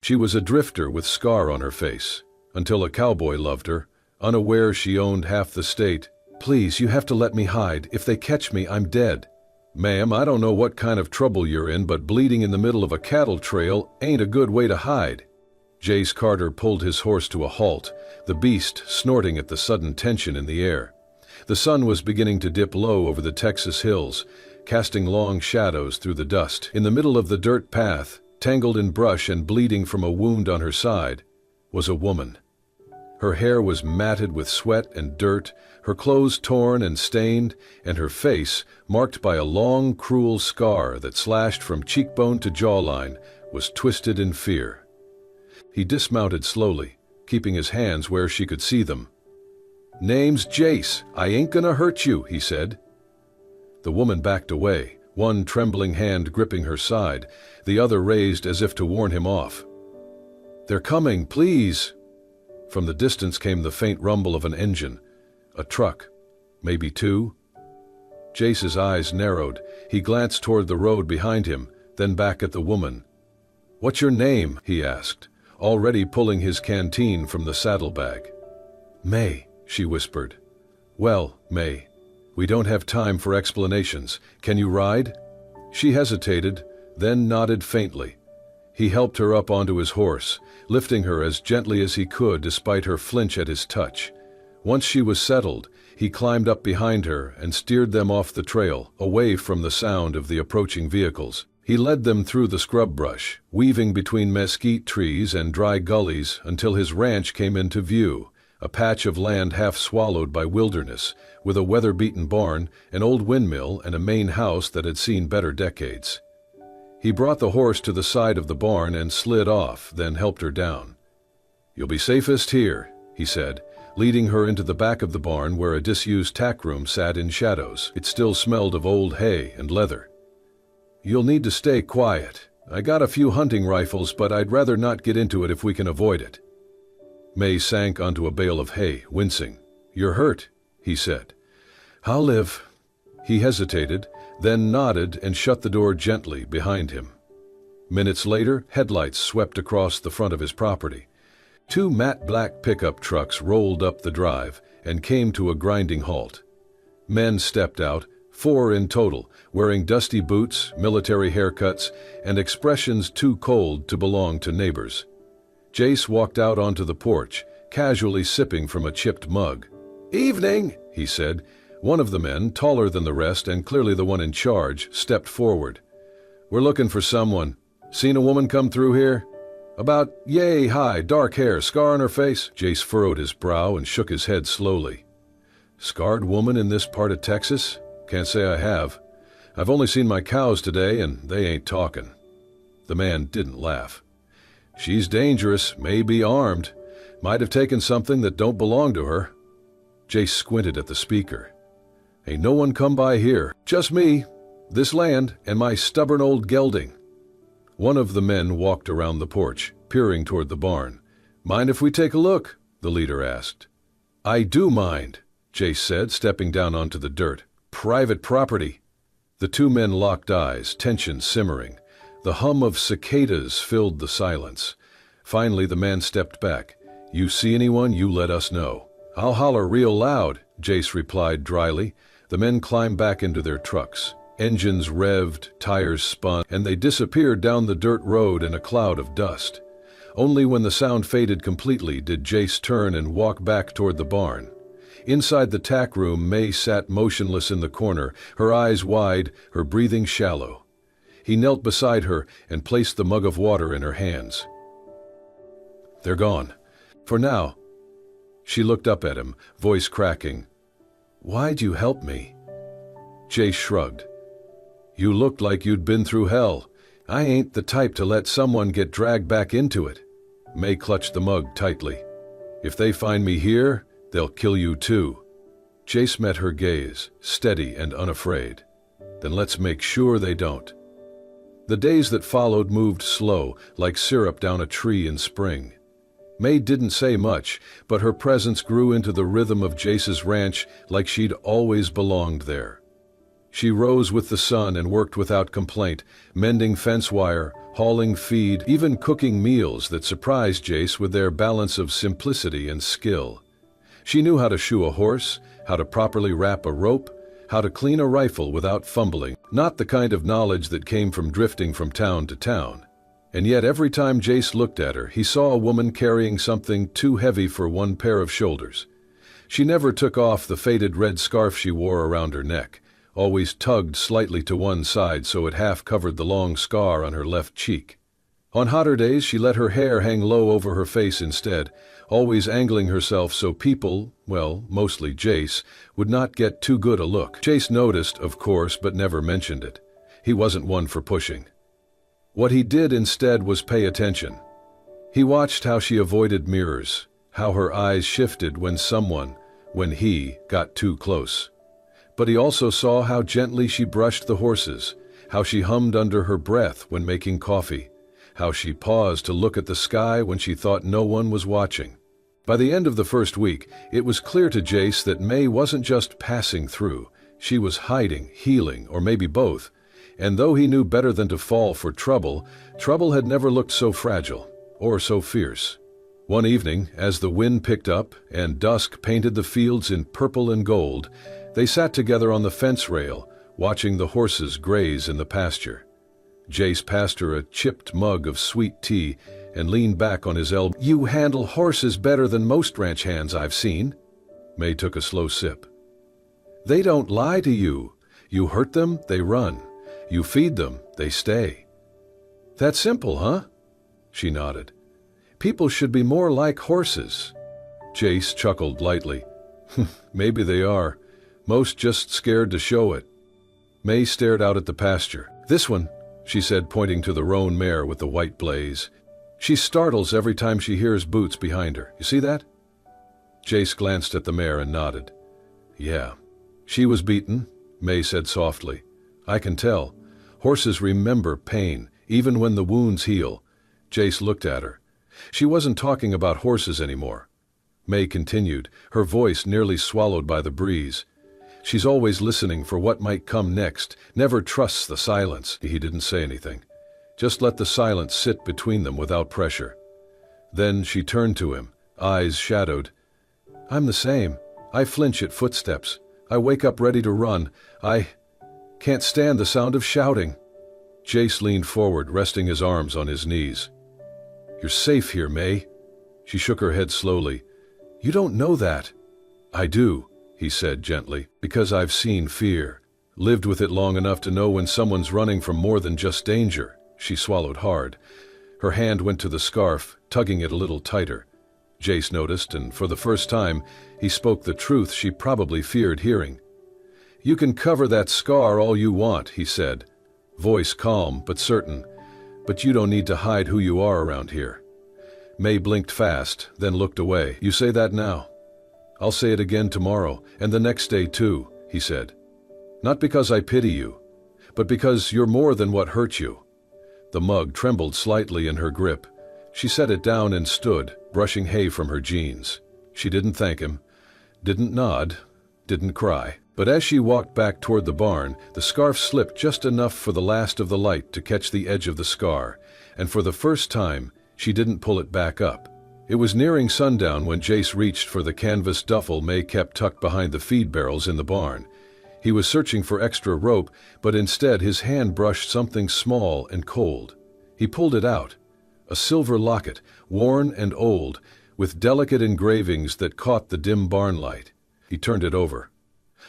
She was a drifter with scar on her face, until a cowboy loved her, unaware she owned half the state. "Please, you have to let me hide. If they catch me, I'm dead." "Ma'am, I don't know what kind of trouble you're in, but bleeding in the middle of a cattle trail ain't a good way to hide." Jace Carter pulled his horse to a halt, the beast snorting at the sudden tension in the air. The sun was beginning to dip low over the Texas hills, casting long shadows through the dust. In the middle of the dirt path, tangled in brush and bleeding from a wound on her side, was a woman. Her hair was matted with sweat and dirt, her clothes torn and stained, and her face, marked by a long, cruel scar that slashed from cheekbone to jawline, was twisted in fear. He dismounted slowly, keeping his hands where she could see them. "Name's Jace. I ain't gonna hurt you," he said. The woman backed away, one trembling hand gripping her side, the other raised as if to warn him off. "They're coming, please." From the distance came the faint rumble of an engine. A truck. Maybe two? Jace's eyes narrowed. He glanced toward the road behind him, then back at the woman. "What's your name?" he asked, already pulling his canteen from the saddlebag. "May," she whispered. "Well, May, we don't have time for explanations. Can you ride?" She hesitated, then nodded faintly. He helped her up onto his horse, lifting her as gently as he could despite her flinch at his touch. Once she was settled, he climbed up behind her and steered them off the trail, away from the sound of the approaching vehicles. He led them through the scrub brush, weaving between mesquite trees and dry gullies until his ranch came into view, a patch of land half swallowed by wilderness, with a weather-beaten barn, an old windmill, and a main house that had seen better decades. He brought the horse to the side of the barn and slid off, then helped her down. "You'll be safest here," he said, leading her into the back of the barn where a disused tack room sat in shadows. It still smelled of old hay and leather. "You'll need to stay quiet. I got a few hunting rifles, but I'd rather not get into it if we can avoid it." May sank onto a bale of hay, wincing. "You're hurt," he said. "I'll live." He hesitated, then nodded and shut the door gently behind him. Minutes later, headlights swept across the front of his property. Two matte black pickup trucks rolled up the drive and came to a grinding halt. Men stepped out, 4 in total, wearing dusty boots, military haircuts, and expressions too cold to belong to neighbors. Jace walked out onto the porch, casually sipping from a chipped mug. "Evening," he said. One of the men, taller than the rest and clearly the one in charge, stepped forward. "We're looking for someone. Seen a woman come through here? About yay high, dark hair, scar on her face." Jace furrowed his brow and shook his head slowly. "Scarred woman in this part of Texas? Can't say I have. I've only seen my cows today, and they ain't talking." The man didn't laugh. "She's dangerous, may be armed. Might have taken something that don't belong to her." Jace squinted at the speaker. "Ain't no one come by here. Just me, this land, and my stubborn old gelding." One of the men walked around the porch, peering toward the barn. "Mind if we take a look?" the leader asked. "I do mind," Jace said, stepping down onto the dirt. "Private property." The two men locked eyes, tension simmering. The hum of cicadas filled the silence. Finally, the man stepped back. "You see anyone, you let us know." "I'll holler real loud," Jace replied dryly. The men climbed back into their trucks. Engines revved, tires spun, and they disappeared down the dirt road in a cloud of dust. Only when the sound faded completely did Jace turn and walk back toward the barn. Inside the tack room, May sat motionless in the corner, her eyes wide, her breathing shallow. He knelt beside her and placed the mug of water in her hands. "They're gone. For now." She looked up at him, voice cracking. "Why'd you help me?" Jace shrugged. "You looked like you'd been through hell. I ain't the type to let someone get dragged back into it." May clutched the mug tightly. "If they find me here, they'll kill you too." Jace met her gaze, steady and unafraid. "Then let's make sure they don't." The days that followed moved slow, like syrup down a tree in spring. May didn't say much, but her presence grew into the rhythm of Jace's ranch like she'd always belonged there. She rose with the sun and worked without complaint, mending fence wire, hauling feed, even cooking meals that surprised Jace with their balance of simplicity and skill. She knew how to shoe a horse, how to properly wrap a rope, how to clean a rifle without fumbling, not the kind of knowledge that came from drifting from town to town. And yet every time Jace looked at her, he saw a woman carrying something too heavy for one pair of shoulders. She never took off the faded red scarf she wore around her neck, always tugged slightly to one side so it half covered the long scar on her left cheek. On hotter days, she let her hair hang low over her face instead, always angling herself so people, well, mostly Jace, would not get too good a look. Jace noticed, of course, but never mentioned it. He wasn't one for pushing. What he did instead was pay attention. He watched how she avoided mirrors, how her eyes shifted when he got too close. But he also saw how gently she brushed the horses, how she hummed under her breath when making coffee, how she paused to look at the sky when she thought no one was watching. By the end of the first week, it was clear to Jace that May wasn't just passing through. She was hiding, healing, or maybe both. And though he knew better than to fall for trouble, trouble had never looked so fragile, or so fierce. One evening, as the wind picked up and dusk painted the fields in purple and gold, they sat together on the fence rail, watching the horses graze in the pasture. Jace passed her a chipped mug of sweet tea and leaned back on his elbow. "You handle horses better than most ranch hands I've seen." May took a slow sip. "They don't lie to you. You hurt them, they run. You feed them, they stay." "That's simple, huh?" She nodded. "People should be more like horses." Jace chuckled lightly. "Maybe they are. Most just scared to show it." May stared out at the pasture. "This one," she said, pointing to the roan mare with the white blaze. "She startles every time she hears boots behind her. You see that?" Jace glanced at the mare and nodded. "Yeah." "She was beaten," May said softly. "I can tell. Horses remember pain, even when the wounds heal." Jace looked at her. She wasn't talking about horses anymore. May continued, her voice nearly swallowed by the breeze. "She's always listening for what might come next, never trusts the silence." He didn't say anything. Just let the silence sit between them without pressure. Then she turned to him, eyes shadowed. "I'm the same. I flinch at footsteps. I wake up ready to run. I can't stand the sound of shouting." Jace leaned forward, resting his arms on his knees. "You're safe here, May." She shook her head slowly. "You don't know that." "I do," he said gently, "because I've seen fear. Lived with it long enough to know when someone's running from more than just danger." She swallowed hard. Her hand went to the scarf, tugging it a little tighter. Jace noticed, and for the first time, he spoke the truth she probably feared hearing. "You can cover that scar all you want," he said, voice calm but certain, "but you don't need to hide who you are around here." May blinked fast, then looked away. "You say that now. I'll say it again tomorrow, and the next day too," he said. "Not because I pity you, but because you're more than what hurt you." The mug trembled slightly in her grip. She set it down and stood, brushing hay from her jeans. She didn't thank him, didn't nod, didn't cry. But as she walked back toward the barn, the scarf slipped just enough for the last of the light to catch the edge of the scar, and for the first time, she didn't pull it back up. It was nearing sundown when Jace reached for the canvas duffel May kept tucked behind the feed barrels in the barn. He was searching for extra rope, but instead his hand brushed something small and cold. He pulled it out. A silver locket, worn and old, with delicate engravings that caught the dim barn light. He turned it over.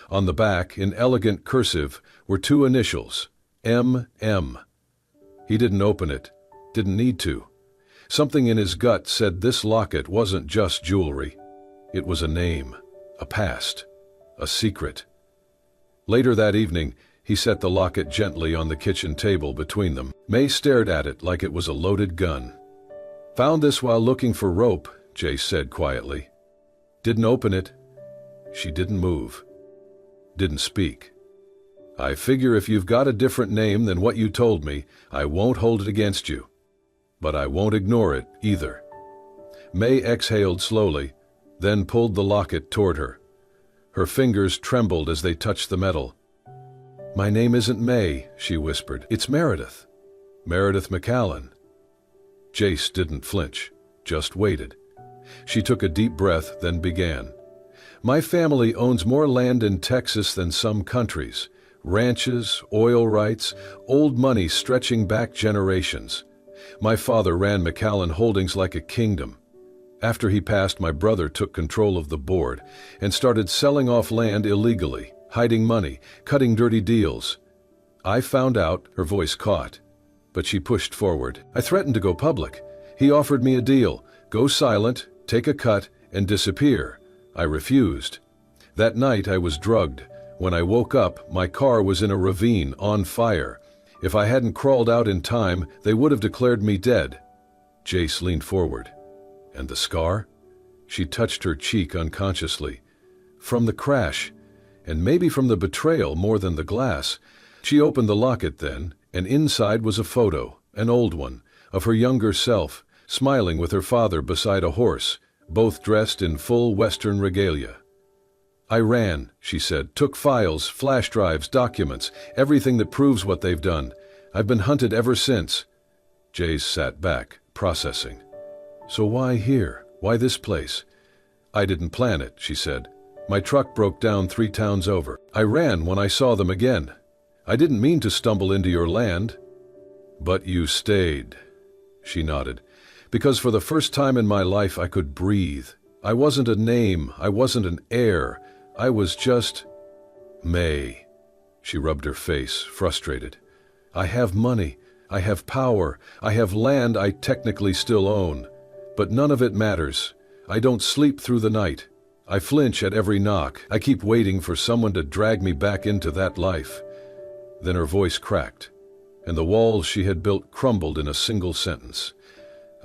On the back, in elegant cursive, were two initials, M.M. He didn't open it, didn't need to. Something in his gut said this locket wasn't just jewelry. It was a name, a past, a secret. Later that evening, he set the locket gently on the kitchen table between them. May stared at it like it was a loaded gun. "Found this while looking for rope," Jace said quietly. "Didn't open it." She didn't move. Didn't speak. "I figure if you've got a different name than what you told me, I won't hold it against you. But I won't ignore it, either." May exhaled slowly, then pulled the locket toward her. Her fingers trembled as they touched the metal. My name isn't May, she whispered. It's Meredith. Meredith McCallan. Jace didn't flinch, just waited. She took a deep breath, then began. My family owns more land in Texas than some countries. Ranches, oil rights, old money stretching back generations. My father ran McCallan Holdings like a kingdom. After he passed, my brother took control of the board and started selling off land illegally, hiding money, cutting dirty deals. I found out, her voice caught, but she pushed forward. I threatened to go public. He offered me a deal, go silent, take a cut, and disappear. I refused. That night I was drugged. When I woke up, my car was in a ravine, on fire. If I hadn't crawled out in time, they would have declared me dead. Jace leaned forward. And the scar? She touched her cheek unconsciously. From the crash, and maybe from the betrayal more than the glass. She opened the locket then, and inside was a photo, an old one, of her younger self, smiling with her father beside a horse, both dressed in full Western regalia. I ran, she said, took files, flash drives, documents, everything that proves what they've done. I've been hunted ever since. Jace sat back, processing. So why here? Why this place? I didn't plan it, she said. My truck broke down 3 towns over. I ran when I saw them again. I didn't mean to stumble into your land. But you stayed, she nodded, because for the first time in my life I could breathe. I wasn't a name, I wasn't an heir. I was just May. She rubbed her face, frustrated. I have money, I have power, I have land I technically still own. But none of it matters. I don't sleep through the night. I flinch at every knock. I keep waiting for someone to drag me back into that life. Then her voice cracked, and the walls she had built crumbled in a single sentence.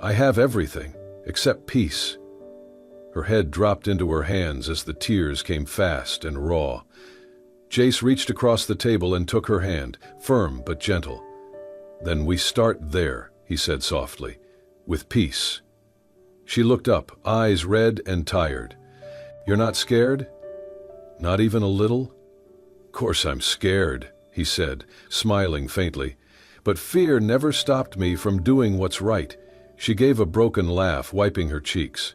I have everything, except peace. Her head dropped into her hands as the tears came fast and raw. Jace reached across the table and took her hand, firm but gentle. Then we start there, he said softly, with peace. She looked up, eyes red and tired. You're not scared? Not even a little? Course I'm scared, he said, smiling faintly. But fear never stopped me from doing what's right. She gave a broken laugh, wiping her cheeks.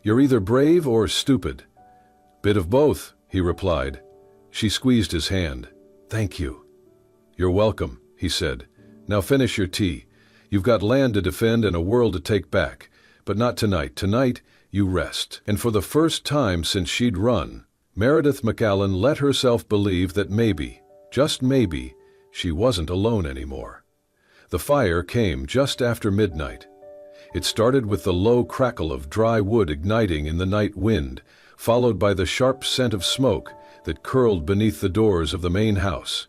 You're either brave or stupid. Bit of both, he replied. She squeezed his hand. Thank you. You're welcome, he said. Now finish your tea. You've got land to defend and a world to take back. But not tonight. Tonight, you rest. And for the first time since she'd run, Meredith McCallan let herself believe that maybe, just maybe, she wasn't alone anymore. The fire came just after midnight. It started with the low crackle of dry wood igniting in the night wind, followed by the sharp scent of smoke that curled beneath the doors of the main house.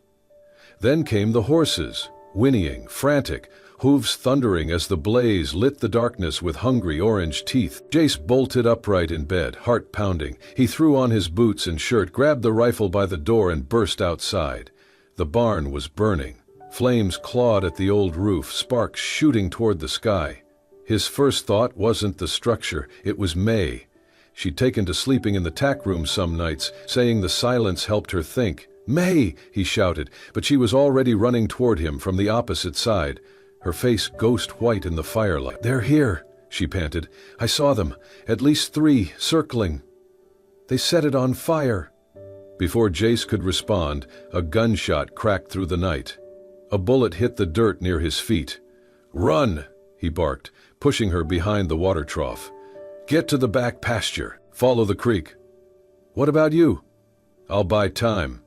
Then came the horses, whinnying, frantic, hooves thundering as the blaze lit the darkness with hungry orange teeth. Jace bolted upright in bed, heart pounding. He threw on his boots and shirt, grabbed the rifle by the door and burst outside. The barn was burning. Flames clawed at the old roof, sparks shooting toward the sky. His first thought wasn't the structure, it was May. She'd taken to sleeping in the tack room some nights, saying the silence helped her think. May, he shouted, but she was already running toward him from the opposite side, her face ghost white in the firelight. They're here, she panted. I saw them, at least 3, circling. They set it on fire. Before Jace could respond, a gunshot cracked through the night. A bullet hit the dirt near his feet. Run, he barked, pushing her behind the water trough. Get to the back pasture. Follow the creek. What about you? I'll buy time.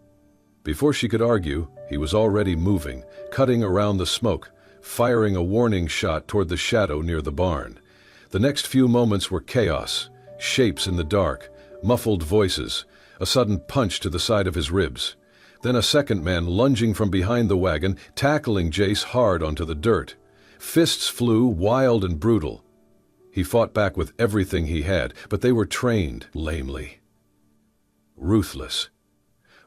Before she could argue, he was already moving, cutting around the smoke, firing a warning shot toward the shadow near the barn. The next few moments were chaos, shapes in the dark, muffled voices, a sudden punch to the side of his ribs. Then a second man lunging from behind the wagon, tackling Jace hard onto the dirt. Fists flew, wild and brutal. He fought back with everything he had, but they were trained lamely. Ruthless.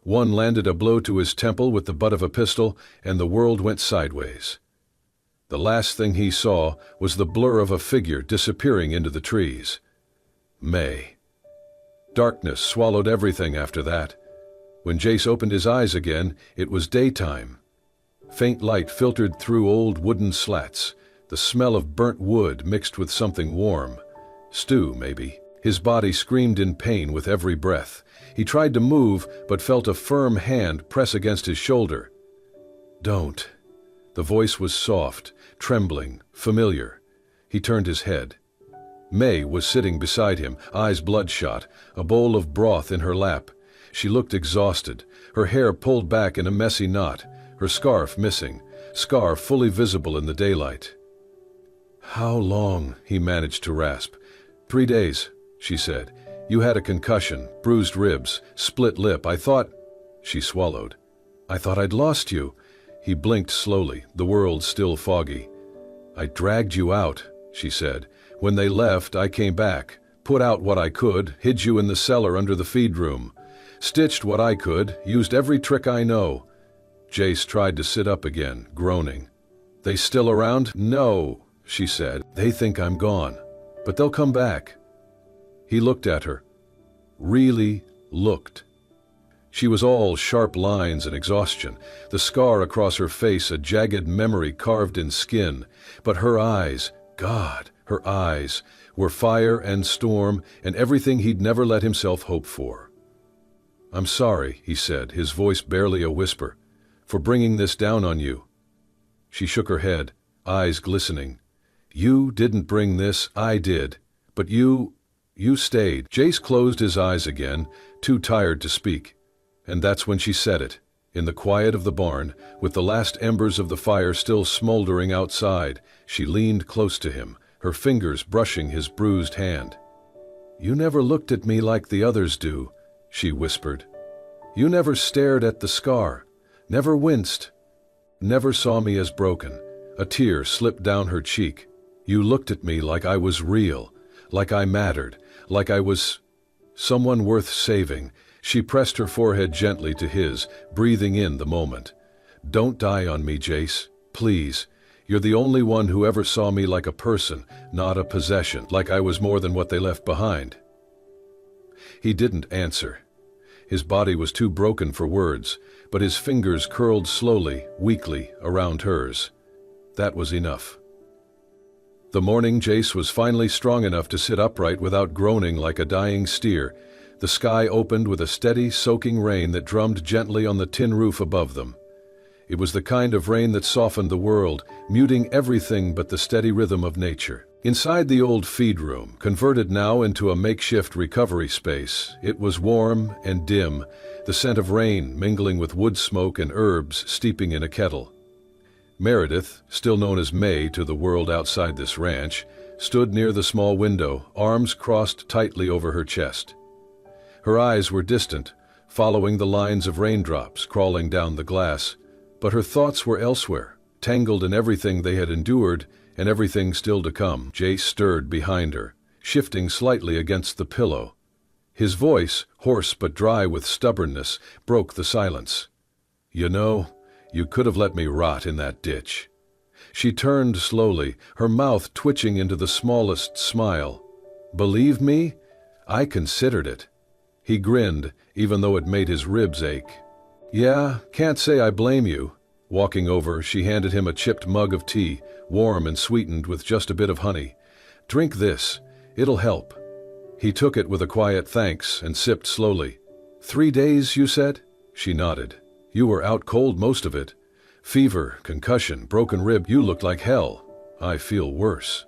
One landed a blow to his temple with the butt of a pistol, and the world went sideways. The last thing he saw was the blur of a figure disappearing into the trees. May. Darkness swallowed everything after that. When Jace opened his eyes again, it was daytime. Faint light filtered through old wooden slats, the smell of burnt wood mixed with something warm. Stew, maybe. His body screamed in pain with every breath. He tried to move, but felt a firm hand press against his shoulder. "Don't." The voice was soft, trembling, familiar. He turned his head. May was sitting beside him, eyes bloodshot, a bowl of broth in her lap. She looked exhausted, her hair pulled back in a messy knot, her scarf missing, scar fully visible in the daylight. "How long?" he managed to rasp. "3 days, she said. "You had a concussion, bruised ribs, split lip. I thought—" She swallowed. "I thought I'd lost you." He blinked slowly, the world still foggy. "I dragged you out," she said. "When they left, I came back, put out what I could, hid you in the cellar under the feed room. Stitched what I could, used every trick I know." Jace tried to sit up again, groaning. "They still around?" "No," she said. "They think I'm gone, but they'll come back." He looked at her. Really looked. She was all sharp lines and exhaustion, the scar across her face a jagged memory carved in skin. But her eyes, God, her eyes, were fire and storm and everything he'd never let himself hope for. "I'm sorry," he said, his voice barely a whisper, "for bringing this down on you." She shook her head, eyes glistening. "You didn't bring this, I did. But you stayed." Jace closed his eyes again, too tired to speak. And that's when she said it, in the quiet of the barn, with the last embers of the fire still smoldering outside. She leaned close to him, her fingers brushing his bruised hand. "You never looked at me like the others do," she whispered. "You never stared at the scar, never winced, never saw me as broken." A tear slipped down her cheek. "You looked at me like I was real, like I mattered, like I was someone worth saving." She pressed her forehead gently to his, breathing in the moment. "Don't die on me, Jace. Please. You're the only one who ever saw me like a person, not a possession, like I was more than what they left behind." He didn't answer. His body was too broken for words, but his fingers curled slowly, weakly, around hers. That was enough. The morning Jace was finally strong enough to sit upright without groaning like a dying steer. The sky opened with a steady, soaking rain that drummed gently on the tin roof above them. It was the kind of rain that softened the world, muting everything but the steady rhythm of nature. Inside the old feed room, converted now into a makeshift recovery space, it was warm and dim, the scent of rain mingling with wood smoke and herbs steeping in a kettle. Meredith, still known as May to the world outside this ranch, stood near the small window, arms crossed tightly over her chest. Her eyes were distant, following the lines of raindrops crawling down the glass, but her thoughts were elsewhere, tangled in everything they had endured and everything still to come. Jace stirred behind her, shifting slightly against the pillow. His voice, hoarse but dry with stubbornness, broke the silence. "You know, you could have let me rot in that ditch." She turned slowly, her mouth twitching into the smallest smile. "Believe me? I considered it." He grinned, even though it made his ribs ache. "Yeah, can't say I blame you." Walking over, she handed him a chipped mug of tea, warm and sweetened with just a bit of honey. "Drink this. It'll help." He took it with a quiet thanks and sipped slowly. 3 days, you said?" She nodded. "You were out cold most of it. Fever, concussion, broken rib. You looked like hell. I feel worse."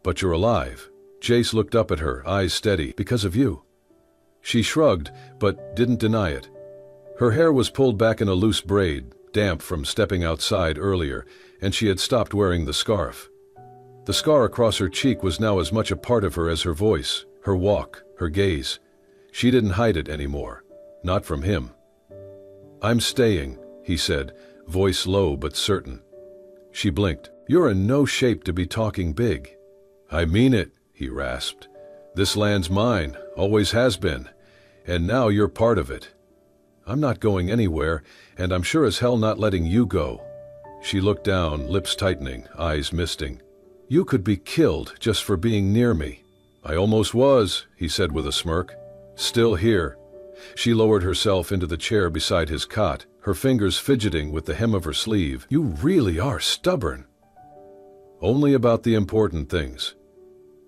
"But you're alive." Jace looked up at her, eyes steady. "Because of you." She shrugged, but didn't deny it. Her hair was pulled back in a loose braid, damp from stepping outside earlier, and she had stopped wearing the scarf. The scar across her cheek was now as much a part of her as her voice, her walk, her gaze. She didn't hide it anymore. Not from him. "I'm staying," he said, voice low but certain. She blinked. "You're in no shape to be talking big." "I mean it," he rasped. "This land's mine, always has been, and now you're part of it. I'm not going anywhere, and I'm sure as hell not letting you go." She looked down, lips tightening, eyes misting. "You could be killed just for being near me." "I almost was," he said with a smirk. "Still here." She lowered herself into the chair beside his cot, her fingers fidgeting with the hem of her sleeve. "You really are stubborn." "Only about the important things."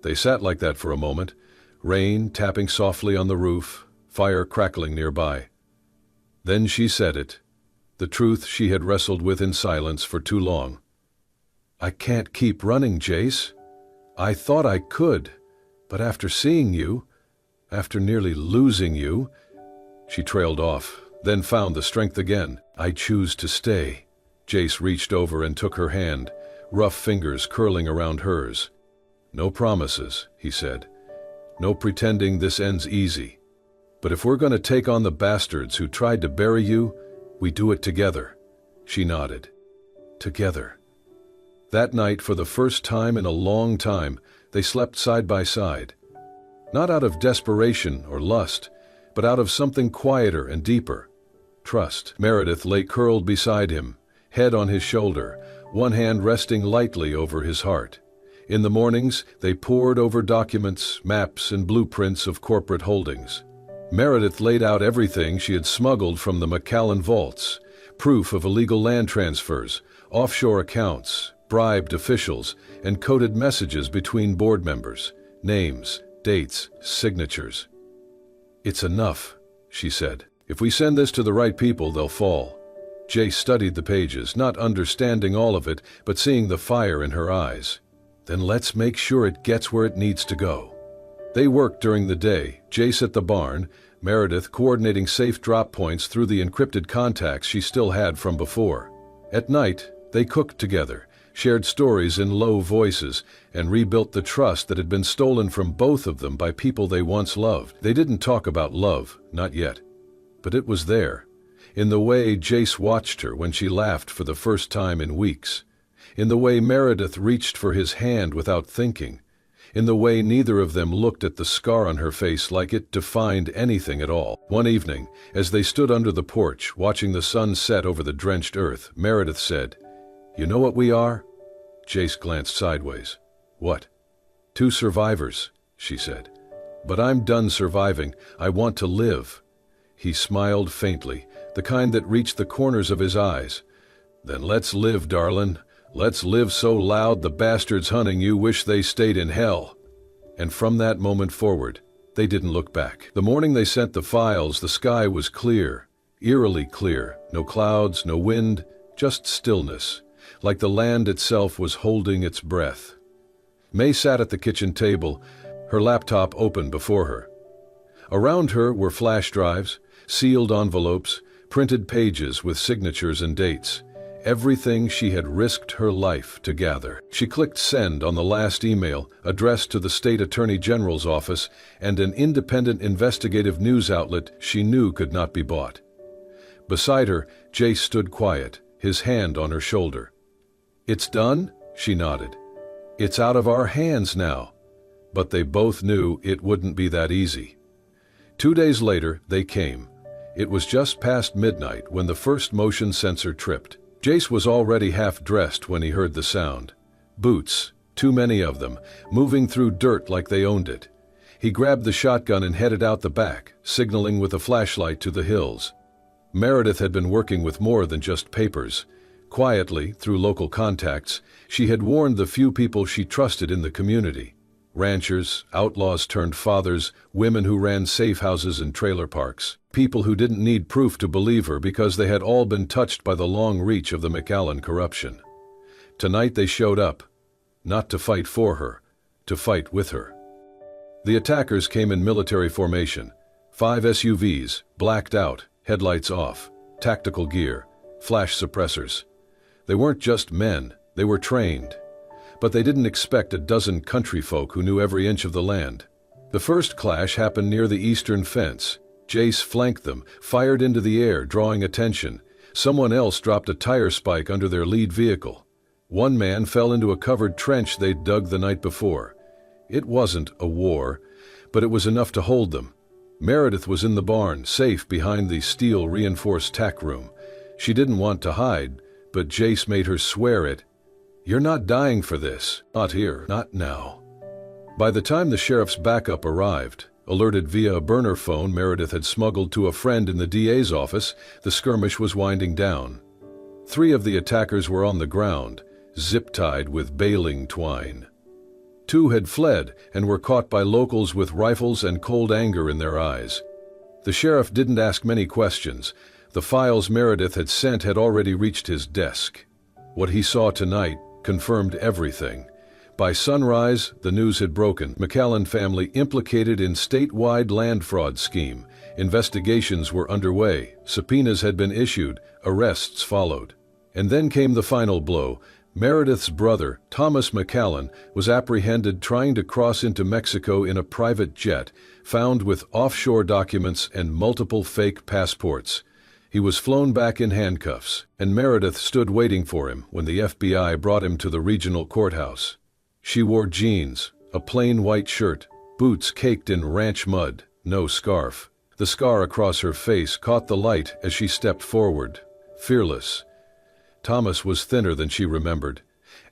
They sat like that for a moment, rain tapping softly on the roof, fire crackling nearby. Then she said it, the truth she had wrestled with in silence for too long. "I can't keep running, Jace. I thought I could, but after seeing you, after nearly losing you—" She trailed off, then found the strength again. "I choose to stay." Jace reached over and took her hand, rough fingers curling around hers. "No promises," he said. "No pretending this ends easy. But if we're going to take on the bastards who tried to bury you, we do it together." She nodded. Together. That night, for the first time in a long time, they slept side by side. Not out of desperation or lust, but out of something quieter and deeper. Trust. Meredith lay curled beside him, head on his shoulder, one hand resting lightly over his heart. In the mornings, they pored over documents, maps, and blueprints of corporate holdings. Meredith laid out everything she had smuggled from the McAllen vaults, proof of illegal land transfers, offshore accounts, bribed officials, and coded messages between board members, names, dates, signatures. "It's enough," she said. "If we send this to the right people, they'll fall." Jace studied the pages, not understanding all of it, but seeing the fire in her eyes. "Then let's make sure it gets where it needs to go." They worked during the day, Jace at the barn, Meredith coordinating safe drop points through the encrypted contacts she still had from before. At night, they cooked together, shared stories in low voices, and rebuilt the trust that had been stolen from both of them by people they once loved. They didn't talk about love, not yet. But it was there, in the way Jace watched her when she laughed for the first time in weeks, in the way Meredith reached for his hand without thinking, in the way neither of them looked at the scar on her face like it defined anything at all. One evening, as they stood under the porch, watching the sun set over the drenched earth, Meredith said, "You know what we are?" Jace glanced sideways. "What?" "Two survivors," she said. "But I'm done surviving. I want to live." He smiled faintly, the kind that reached the corners of his eyes. "Then let's live, darlin'. Let's live so loud the bastards hunting you wish they stayed in hell." And from that moment forward, they didn't look back. The morning they sent the files, the sky was clear, eerily clear. No clouds, no wind, just stillness, like the land itself was holding its breath. May sat at the kitchen table, her laptop open before her. Around her were flash drives, sealed envelopes, printed pages with signatures and dates. Everything she had risked her life to gather. She clicked send on the last email, addressed to the state attorney general's office and an independent investigative news outlet she knew could not be bought. Beside her, Jace stood quiet, his hand on her shoulder. "It's done?" she nodded. "It's out of our hands now." But they both knew it wouldn't be that easy. 2 days later, they came. It was just past midnight when the first motion sensor tripped. Jace was already half-dressed when he heard the sound. Boots, too many of them, moving through dirt like they owned it. He grabbed the shotgun and headed out the back, signaling with a flashlight to the hills. Meredith had been working with more than just papers. Quietly, through local contacts, she had warned the few people she trusted in the community. Ranchers, outlaws turned fathers, women who ran safe houses and trailer parks. People who didn't need proof to believe her because they had all been touched by the long reach of the McAllen corruption. Tonight they showed up, not to fight for her, to fight with her. The attackers came in military formation. 5 SUVs, blacked out, headlights off, tactical gear, flash suppressors. They weren't just men, they were trained. But they didn't expect a dozen country folk who knew every inch of the land. The first clash happened near the eastern fence. Jace flanked them, fired into the air, drawing attention. Someone else dropped a tire spike under their lead vehicle. One man fell into a covered trench they'd dug the night before. It wasn't a war, but it was enough to hold them. Meredith was in the barn, safe behind the steel-reinforced tack room. She didn't want to hide, but Jace made her swear it. "You're not dying for this. Not here. Not now." By the time the sheriff's backup arrived, Alerted via a burner phone Meredith had smuggled to a friend in the DA's office, the skirmish was winding down. 3 of the attackers were on the ground, zip-tied with baling twine. 2 had fled and were caught by locals with rifles and cold anger in their eyes. The sheriff didn't ask many questions. The files Meredith had sent had already reached his desk. What he saw tonight confirmed everything. By sunrise, the news had broken. McAllen family implicated in statewide land fraud scheme. Investigations were underway. Subpoenas had been issued. Arrests followed. And then came the final blow. Meredith's brother, Thomas McAllen, was apprehended trying to cross into Mexico in a private jet, found with offshore documents and multiple fake passports. He was flown back in handcuffs, and Meredith stood waiting for him when the FBI brought him to the regional courthouse. She wore jeans, a plain white shirt, boots caked in ranch mud, no scarf. The scar across her face caught the light as she stepped forward, fearless. Thomas was thinner than she remembered.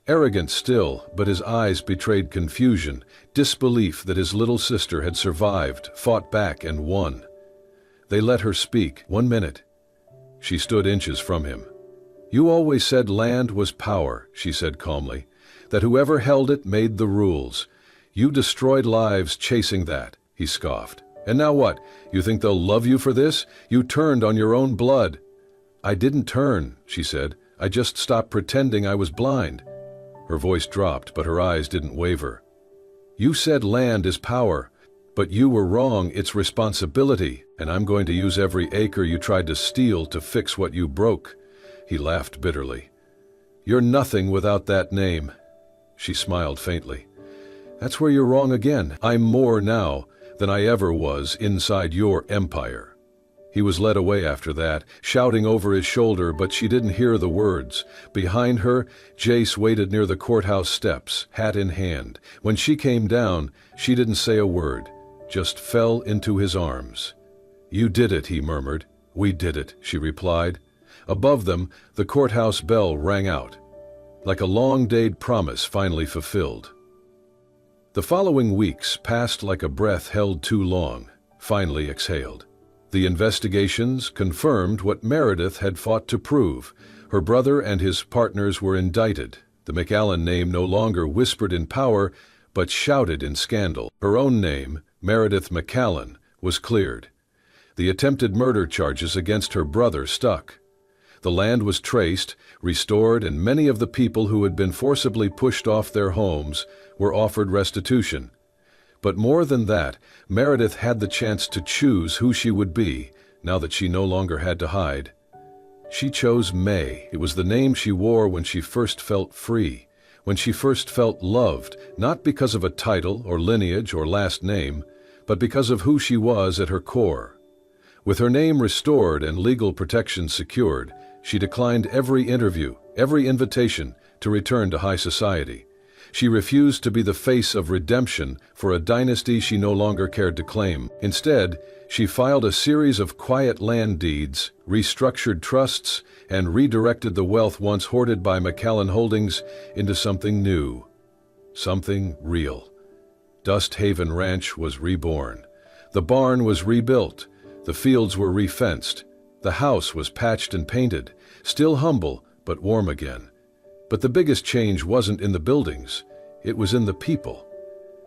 Arrogant still, but his eyes betrayed confusion, disbelief that his little sister had survived, fought back and won. They let her speak. 1 minute. She stood inches from him. You always said land was power, she said calmly, that whoever held it made the rules. You destroyed lives chasing that, he scoffed. And now what? You think they'll love you for this? You turned on your own blood. I didn't turn, she said. I just stopped pretending I was blind. Her voice dropped, but her eyes didn't waver. You said land is power, but you were wrong. It's responsibility, and I'm going to use every acre you tried to steal to fix what you broke. He laughed bitterly. You're nothing without that name. She smiled faintly. That's where you're wrong again. I'm more now than I ever was inside your empire. He was led away after that, shouting over his shoulder, but she didn't hear the words. Behind her, Jace waited near the courthouse steps, hat in hand. When she came down, she didn't say a word, just fell into his arms. You did it, he murmured. We did it, she replied. Above them, the courthouse bell rang out, like a long-delayed promise finally fulfilled. The following weeks passed like a breath held too long, finally exhaled. The investigations confirmed what Meredith had fought to prove. Her brother and his partners were indicted. The McAllen name no longer whispered in power, but shouted in scandal. Her own name, Meredith McAllen, was cleared. The attempted murder charges against her brother stuck. The land was traced, restored, and many of the people who had been forcibly pushed off their homes were offered restitution. But more than that, Meredith had the chance to choose who she would be, now that she no longer had to hide. She chose May. It was the name she wore when she first felt free, when she first felt loved, not because of a title or lineage or last name, but because of who she was at her core. With her name restored and legal protection secured, she declined every interview, every invitation to return to high society. She refused to be the face of redemption for a dynasty she no longer cared to claim. Instead, she filed a series of quiet land deeds, restructured trusts, and redirected the wealth once hoarded by McAllen Holdings into something new, something real. Dust Haven Ranch was reborn. The barn was rebuilt. The fields were refenced. The house was patched and painted, still humble, but warm again. But the biggest change wasn't in the buildings, it was in the people.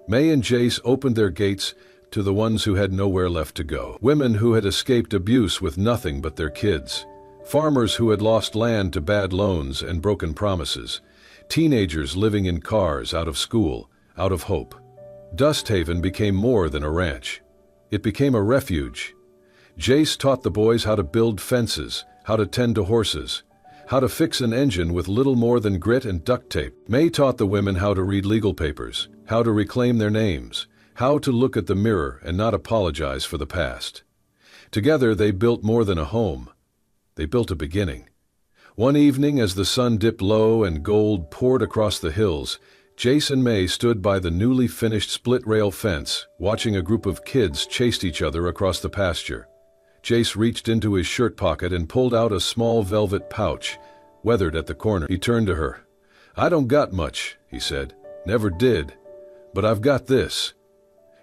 May and Jace opened their gates to the ones who had nowhere left to go. Women who had escaped abuse with nothing but their kids. Farmers who had lost land to bad loans and broken promises. Teenagers living in cars, out of school, out of hope. Dust Haven became more than a ranch. It became a refuge. Jace taught the boys how to build fences, how to tend to horses, how to fix an engine with little more than grit and duct tape. May taught the women how to read legal papers, how to reclaim their names, how to look at the mirror and not apologize for the past. Together they built more than a home. They built a beginning. One evening as the sun dipped low and gold poured across the hills, Jace and May stood by the newly finished split-rail fence, watching a group of kids chase each other across the pasture. Jace reached into his shirt pocket and pulled out a small velvet pouch, weathered at the corner. He turned to her. I don't got much, he said. Never did. But I've got this.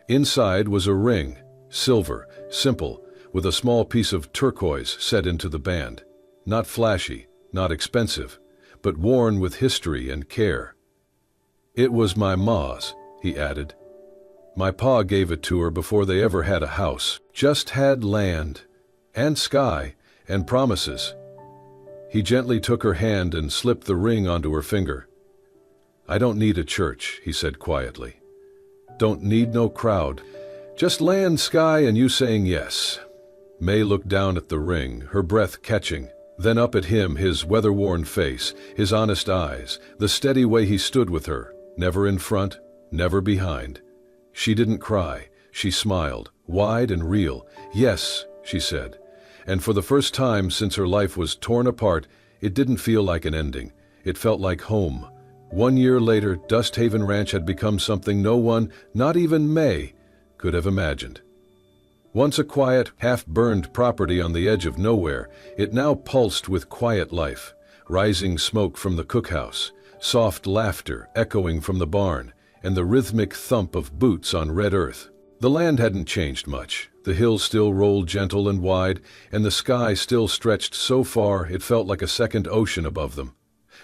Inside was a ring, silver, simple, with a small piece of turquoise set into the band. Not flashy, not expensive, but worn with history and care. "It was my ma's," he added. "My pa gave it to her before they ever had a house. Just had land, and sky, and promises." He gently took her hand and slipped the ring onto her finger. "I don't need a church," he said quietly. "Don't need no crowd. Just land, sky, and you saying yes." May looked down at the ring, her breath catching, then up at him, his weather-worn face, his honest eyes, the steady way he stood with her, never in front, never behind. She didn't cry. She smiled, wide and real. "Yes," she said. And for the first time since her life was torn apart, it didn't feel like an ending. It felt like home. 1 year later, Dust Haven Ranch had become something no one, not even May, could have imagined. Once a quiet, half-burned property on the edge of nowhere, it now pulsed with quiet life. Rising smoke from the cookhouse, soft laughter echoing from the barn, and the rhythmic thump of boots on red earth. The land hadn't changed much. The hills still rolled gentle and wide, and the sky still stretched so far it felt like a second ocean above them.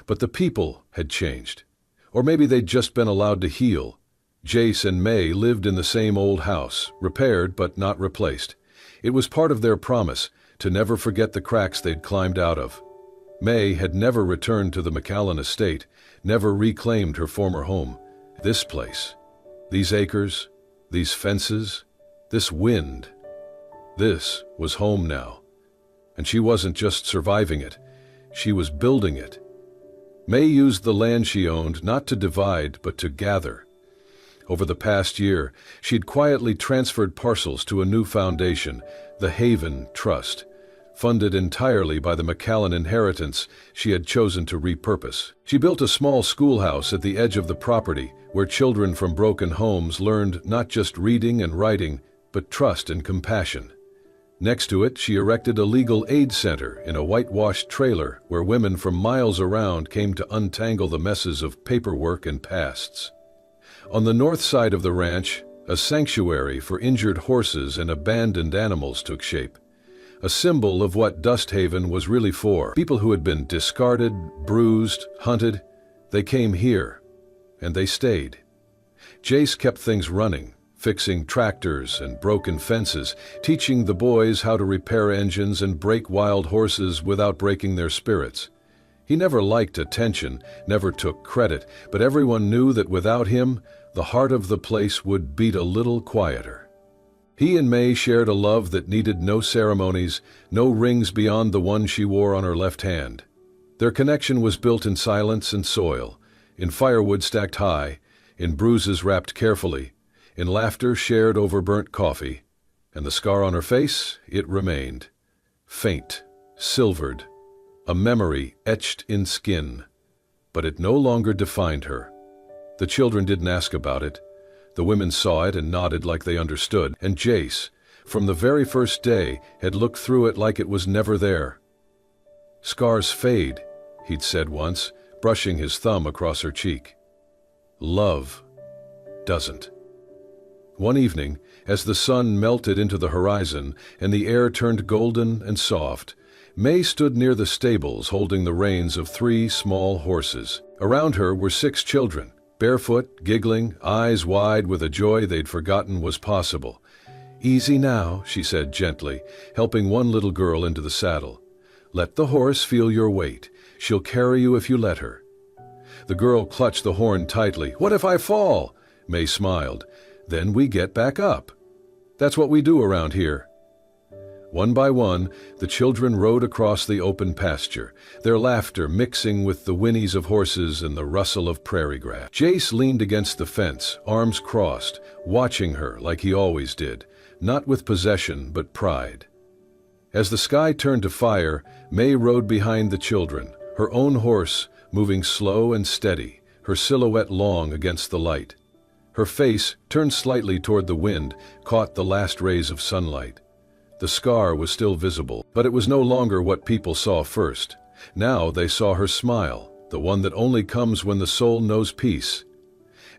But the people had changed. Or maybe they'd just been allowed to heal. Jace and May lived in the same old house, repaired but not replaced. It was part of their promise to never forget the cracks they'd climbed out of. May had never returned to the McAllen estate, never reclaimed her former home. This place, these acres, these fences, this wind, this was home now. And she wasn't just surviving it, she was building it. May used the land she owned not to divide, but to gather. Over the past year, she'd quietly transferred parcels to a new foundation, the Haven Trust, funded entirely by the McAllen inheritance she had chosen to repurpose. She built a small schoolhouse at the edge of the property where children from broken homes learned not just reading and writing, but trust and compassion. Next to it, she erected a legal aid center in a whitewashed trailer where women from miles around came to untangle the messes of paperwork and pasts. On the north side of the ranch, a sanctuary for injured horses and abandoned animals took shape. A symbol of what Dust Haven was really for. People who had been discarded, bruised, hunted, they came here, and they stayed. Jace kept things running, fixing tractors and broken fences, teaching the boys how to repair engines and break wild horses without breaking their spirits. He never liked attention, never took credit, but everyone knew that without him, the heart of the place would beat a little quieter. He and May shared a love that needed no ceremonies, no rings beyond the one she wore on her left hand. Their connection was built in silence and soil, in firewood stacked high, in bruises wrapped carefully, in laughter shared over burnt coffee, and the scar on her face, it remained. Faint, silvered, a memory etched in skin, but it no longer defined her. The children didn't ask about it. The women saw it and nodded like they understood, and Jace, from the very first day, had looked through it like it was never there. "Scars fade," he'd said once, brushing his thumb across her cheek. "Love doesn't." One evening, as the sun melted into the horizon and the air turned golden and soft, May stood near the stables holding the reins of 3 small horses. Around her were 6 children, barefoot, giggling, eyes wide with a joy they'd forgotten was possible. "Easy now," she said gently, helping one little girl into the saddle. "Let the horse feel your weight. She'll carry you if you let her." The girl clutched the horn tightly. "What if I fall?" May smiled. "Then we get back up. That's what we do around here." One by one, the children rode across the open pasture, their laughter mixing with the whinnies of horses and the rustle of prairie grass. Jace leaned against the fence, arms crossed, watching her like he always did, not with possession but pride. As the sky turned to fire, May rode behind the children, her own horse moving slow and steady, her silhouette long against the light. Her face, turned slightly toward the wind, caught the last rays of sunlight. The scar was still visible, but it was no longer what people saw first. Now they saw her smile, the one that only comes when the soul knows peace.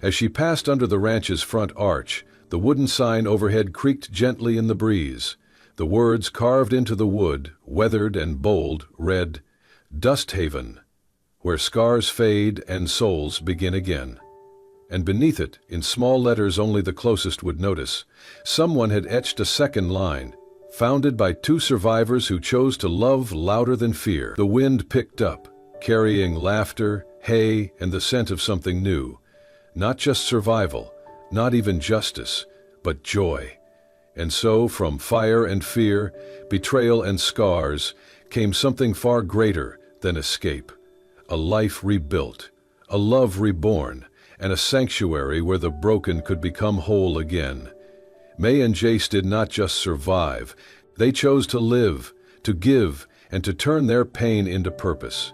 As she passed under the ranch's front arch, The wooden sign overhead creaked gently in the breeze. The words carved into the wood, weathered and bold, read, "Dust Haven, where scars fade and souls begin again." And beneath it, in small letters only the closest would notice, someone had etched a second line, "Founded by two survivors who chose to love louder than fear." The wind picked up, carrying laughter, hay, and the scent of something new. Not just survival, not even justice, but joy. And so, from fire and fear, betrayal and scars, came something far greater than escape. A life rebuilt, a love reborn, and a sanctuary where the broken could become whole again. May and Jace did not just survive. They chose to live, to give, and to turn their pain into purpose.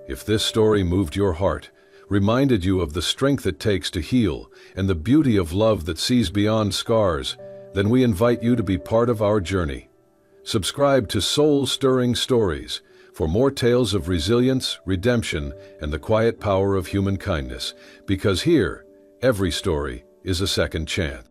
If this story moved your heart, reminded you of the strength it takes to heal and the beauty of love that sees beyond scars, then we invite you to be part of our journey. Subscribe to Soul-Stirring Stories for more tales of resilience, redemption, and the quiet power of human kindness, because here, every story is a second chance.